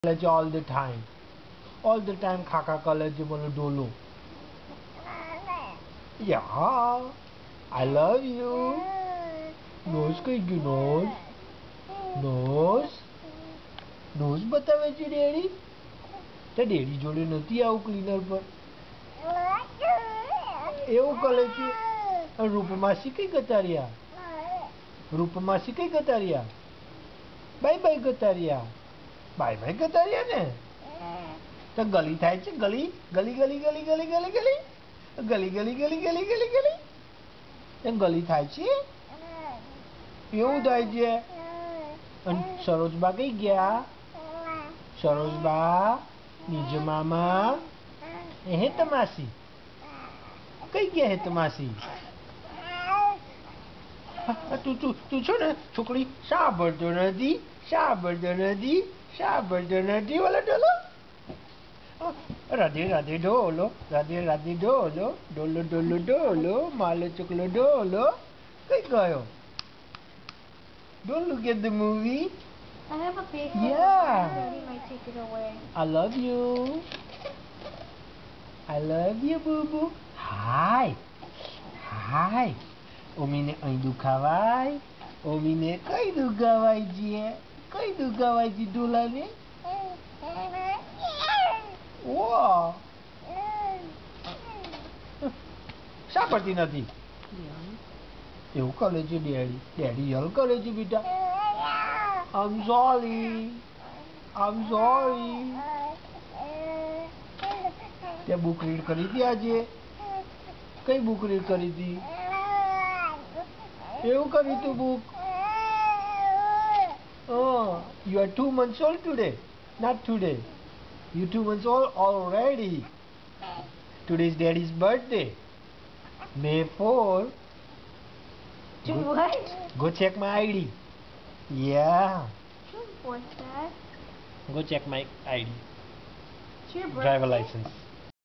college all the time. All the time Kaka college बोलो Dolo. Yeah, I love you. Nose કઈ ગયું nose? Nose બતાવે છે daddy? તે ડેડી જોડે નથી આવું ક્લીનર પર. એવું કરે છે. રૂપમાસી કઈ ગતાર્યા? રૂપમાસી કઈ ગતાર્યા? બાય બાય ગતાર્યા. બાય બાય ગતાર્યા ને? તો ગલી થાય છે ગલી ગલી ગલી ગલી ગલી ગલી ગલી ગલી ગલી ગલી ગલી ગલી ગલી એમ ગલી થાય છે એવું થાય છે. અને સરોજબા કઈ ગયા? સરોજબા નિજ મામા હેતમાસી કઈ ગયા? હેતમાસી તું છો ને છોકરી સાંભળતો નથી બોલો ડોલો. રાધે રાધે ઢોલો રાધે રાધે ઢોલો ડોલો ડોલો ડોલો માલો ચકલો ઢોલો કઈ ગયો? Don't look at the movie. I have a big Yeah. Daddy might take it away. I love you. I love you, boo boo. Hi. Hi. ઓમીને અહીં દુખાવાય? ઓમીને કઈ દુખાવાય છે? કઈ દુખાવાય છે ઢોલાને? વાહ. સાંભળતી નથી. એવું કરે છે ડેડી. ડેડી યલ કરે છે બેટા. I'm sorry. તે બુક રીડ કરી હતી આજે? કઈ બુક રીડ કરી હતી? એવું કર્યું તું book? You are 2 months old today. Not today. You 2 months old already. Today is daddy's birthday. May 4. Do what? Go check my ID. Yeah. What's that? Go check my ID. It's your birthday? Driver license.